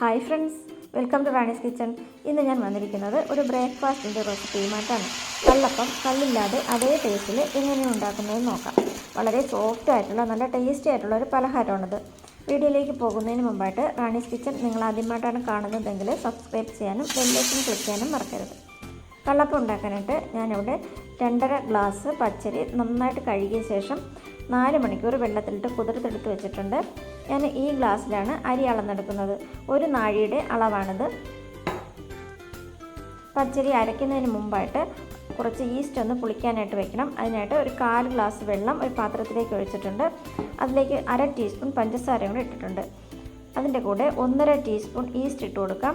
Hi friends, welcome to Rani's kitchen. ഇന്ന് ഞാൻ വന്നിരിക്കുന്നത് ഒരു ബ്രേക്ക്ഫാസ്റ്റിൻ്റെ റെസിപ്പിയുമായിട്ടാണ്. കള്ളപ്പം കല്ലില്ലാതെ അതേ ടേസ്റ്റിൽ എങ്ങനെയാണ് ഉണ്ടാക്കുന്നതെന്ന് നോക്കാം. വളരെ സോഫ്റ്റ് ആയിട്ടുള്ള നല്ല ടേസ്റ്റി ആയിട്ടുള്ള ഒരു പലഹാരമാണിത്. വീഡിയോയിലേക്ക് പോകുന്നതിന് മുമ്പായിട്ട് റാണീസ് കിച്ചൺ നിങ്ങൾ ആദ്യമായിട്ടാണ് കാണുന്നതെങ്കിൽ സബ്സ്ക്രൈബ് ചെയ്യാനും ബെല്ലൈക്കൺ ക്ലിക്ക് ചെയ്യാനും മറക്കരുത്. കള്ളപ്പം ഉണ്ടാക്കാനായിട്ട് ഞാനിവിടെ 2.5 ഗ്ലാസ് പച്ചരി നന്നായിട്ട് കഴുകിയ ശേഷം 4 മണിക്കൂർ വെള്ളത്തിലിട്ട് കുതിർത്തെടുത്ത് വെച്ചിട്ടുണ്ട്. ഞാൻ ഈ ഗ്ലാസ്സിലാണ് അരി അളന്നെടുക്കുന്നത്. 1 നാഴിയുടെ അളവാണിത്. പച്ചരി അരയ്ക്കുന്നതിന് മുമ്പായിട്ട് കുറച്ച് ഈസ്റ്റ് ഒന്ന് പുളിക്കാനായിട്ട് വെക്കണം. അതിനായിട്ട് ഒരു 1/4 ഗ്ലാസ് വെള്ളം ഒരു പാത്രത്തിലേക്ക് ഒഴിച്ചിട്ടുണ്ട്. അതിലേക്ക് 1/2 ടീസ്പൂൺ പഞ്ചസാരയും കൂടെ ഇട്ടിട്ടുണ്ട്. അതിൻ്റെ കൂടെ 1.5 ടീസ്പൂൺ ഈസ്റ്റ് ഇട്ട് കൊടുക്കാം.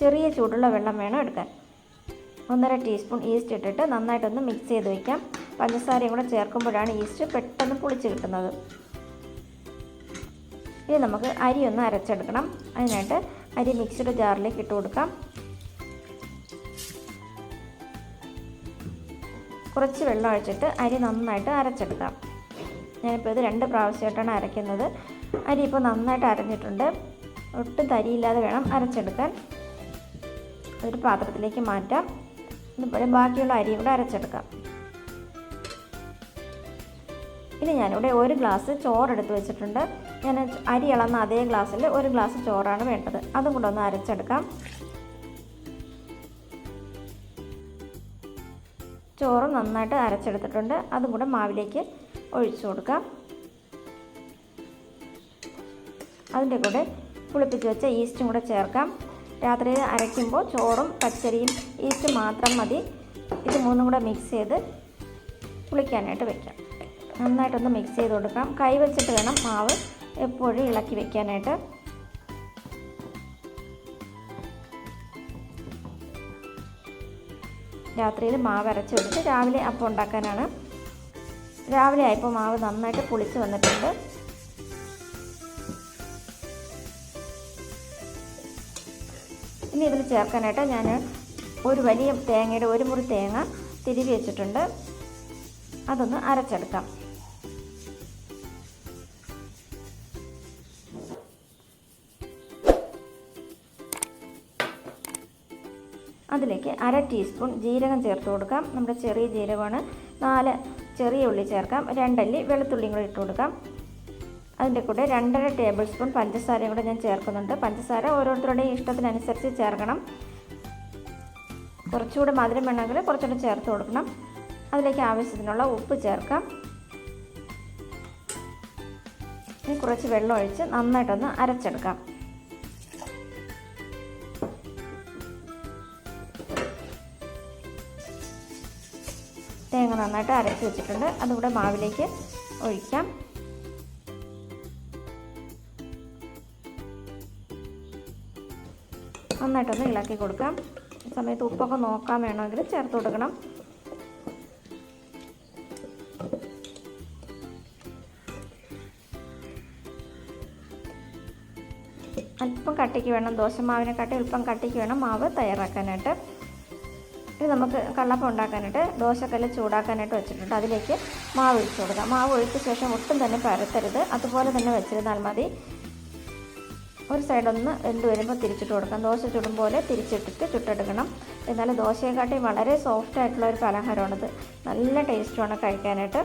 ചെറിയ ചൂടുള്ള വെള്ളം വേണം എടുക്കാൻ. 1.5 ടീസ്പൂൺ ഈസ്റ്റ് ഇട്ടിട്ട് നന്നായിട്ടൊന്ന് മിക്സ് ചെയ്ത് വയ്ക്കാം. പഞ്ചസാരയും കൂടെ ചേർക്കുമ്പോഴാണ് ഈസ്റ്റ് പെട്ടെന്ന് പുളിച്ച് കിട്ടുന്നത്. ഇനി നമുക്ക് അരി ഒന്ന് അരച്ചെടുക്കണം. അതിനായിട്ട് അരി മിക്സിയുടെ ജാറിലേക്ക് ഇട്ട് കൊടുക്കാം. കുറച്ച് വെള്ളം ഒഴിച്ചിട്ട് അരി നന്നായിട്ട് അരച്ചെടുക്കാം. ഞാനിപ്പോൾ ഇത് 2 പ്രാവശ്യമായിട്ടാണ് അരയ്ക്കുന്നത്. അരി ഇപ്പോൾ നന്നായിട്ട് അരഞ്ഞിട്ടുണ്ട്. ഒട്ടും തരിയില്ലാതെ വേണം അരച്ചെടുക്കാൻ. ഒരു പാത്രത്തിലേക്ക് മാറ്റാം. ഇതുപോലെ ബാക്കിയുള്ള അരിയും കൂടെ അരച്ചെടുക്കാം. ഇനി ഞാനിവിടെ 1 ഗ്ലാസ് ചോറെടുത്ത് വെച്ചിട്ടുണ്ട്. ഞാൻ അരി അളന്ന അതേ ഗ്ലാസ്സിൽ 1 ഗ്ലാസ് ചോറാണ് വേണ്ടത്. അതും കൂടെ ഒന്ന് അരച്ചെടുക്കാം. ചോറ് നന്നായിട്ട് അരച്ചെടുത്തിട്ടുണ്ട്. അതും കൂടെ മാവിലേക്ക് ഒഴിച്ചു കൊടുക്കാം. അതിൻ്റെ കൂടെ പുളിപ്പിച്ച് വെച്ച ഈസ്റ്റും കൂടെ ചേർക്കാം. രാത്രി അരയ്ക്കുമ്പോൾ ചോറും പച്ചരിയും ഈസ്റ്റും മാത്രം മതി. ഇത് മൂന്നും കൂടെ മിക്സ് ചെയ്ത് പുളിക്കാനായിട്ട് വെക്കാം. നന്നായിട്ടൊന്ന് മിക്സ് ചെയ്ത് കൊടുക്കാം. കൈ വെച്ചിട്ട് വേണം മാവ് എപ്പോഴും ഇളക്കി വെക്കാനായിട്ട്. രാത്രിയിൽ മാവ് അരച്ച് വെച്ചിട്ട് രാവിലെ അപ്പം ഉണ്ടാക്കാനാണ്. രാവിലെ ആയപ്പോൾ മാവ് നന്നായിട്ട് പുളിച്ച് വന്നിട്ടുണ്ട്. ഇനി ഇതിൽ ചേർക്കാനായിട്ട് ഞാൻ ഒരു വലിയ തേങ്ങയുടെ 1 മുറി തേങ്ങ തിരുവി വെച്ചിട്ടുണ്ട്. അതൊന്ന് അരച്ചെടുക്കാം. അതിലേക്ക് 1/2 ടീസ്പൂൺ ജീരകം ചേർത്ത് കൊടുക്കാം. നമ്മുടെ ചെറിയ ജീരകമാണ്. 4 ചെറിയ ഉള്ളി ചേർക്കാം. 2 അല്ലി വെളുത്തുള്ളിയും കൂടെ ഇട്ട് കൊടുക്കാം. അതിൻ്റെ കൂടെ 2.5 ടേബിൾ സ്പൂൺ പഞ്ചസാരയും കൂടെ ഞാൻ ചേർക്കുന്നുണ്ട്. പഞ്ചസാര ഓരോരുത്തരുടെയും ഇഷ്ടത്തിനനുസരിച്ച് ചേർക്കണം. കുറച്ചുകൂടെ മധുരം വേണമെങ്കിൽ കുറച്ചുകൂടെ ചേർത്ത് കൊടുക്കണം. അതിലേക്ക് ആവശ്യത്തിനുള്ള ഉപ്പ് ചേർക്കാം. ഇനി കുറച്ച് വെള്ളം ഒഴിച്ച് നന്നായിട്ടൊന്ന് അരച്ചെടുക്കാം. തേങ്ങ നന്നായിട്ട് അരച്ച് വെച്ചിട്ടുണ്ട്. അതുകൂടെ മാവിലേക്ക് ഒഴിക്കാം. നന്നായിട്ടൊന്ന് ഇളക്കി കൊടുക്കാം. ഈ സമയത്ത് ഉപ്പൊക്കെ നോക്കാൻ വേണമെങ്കിൽ ചേർത്ത് കൊടുക്കണം. അല്പം കട്ടിക്ക് വേണം, ദോശമാവിനെക്കാട്ടി അല്പം കട്ടിക്ക് വേണം മാവ് തയ്യാറാക്കാനായിട്ട്. ഇത് നമുക്ക് കള്ളപ്പം ഉണ്ടാക്കാനായിട്ട് ദോശക്കല്ല് ചൂടാക്കാനായിട്ട് വെച്ചിട്ടുണ്ട്. അതിലേക്ക് മാവ് ഒഴിച്ച് കൊടുക്കാം. മാവ് ഒഴിച്ച ശേഷം ഒട്ടും തന്നെ പരത്തരുത്. അതുപോലെ തന്നെ വെച്ചിരുന്നാൽ മതി. ഒരു സൈഡൊന്ന് വെന്ത് വരുമ്പോൾ തിരിച്ചിട്ട് കൊടുക്കാം. ദോശ ചുടും പോലെ തിരിച്ചിട്ടിട്ട് ചുട്ടെടുക്കണം. എന്നാൽ ദോശയെക്കാട്ടി വളരെ സോഫ്റ്റ് ആയിട്ടുള്ള ഒരു പലഹാരമാണിത്. നല്ല ടേസ്റ്റുമാണ് കഴിക്കാനായിട്ട്.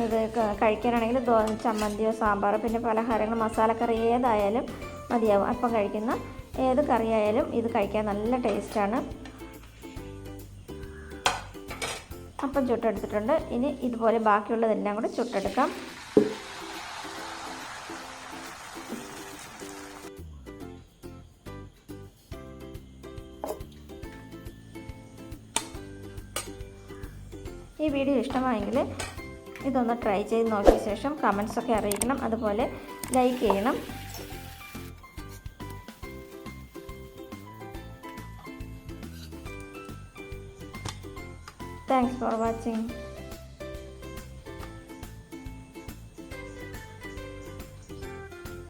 ഇത് കഴിക്കാനാണെങ്കിൽ ചമ്മന്തിയോ സാമ്പാറോ പിന്നെ പലഹാരങ്ങൾ മസാലക്കറി ഏതായാലും മതിയാവും. അപ്പം കഴിക്കുന്ന ഏത് കറിയായാലും ഇത് കഴിക്കാൻ നല്ല ടേസ്റ്റാണ്. അപ്പം ചുട്ടെടുത്തിട്ടുണ്ട്. ഇനി ഇതുപോലെ ബാക്കിയുള്ളതെല്ലാം കൂടെ ചുട്ടെടുക്കാം. ഈ വീഡിയോ ഇഷ്ടമായെങ്കിൽ ഇതൊന്ന് ട്രൈ ചെയ്ത് നോക്കിയ ശേഷം കമൻസൊക്കെ അറിയിക്കണം. അതുപോലെ ലൈക്ക് ചെയ്യണം. Thanks for watching.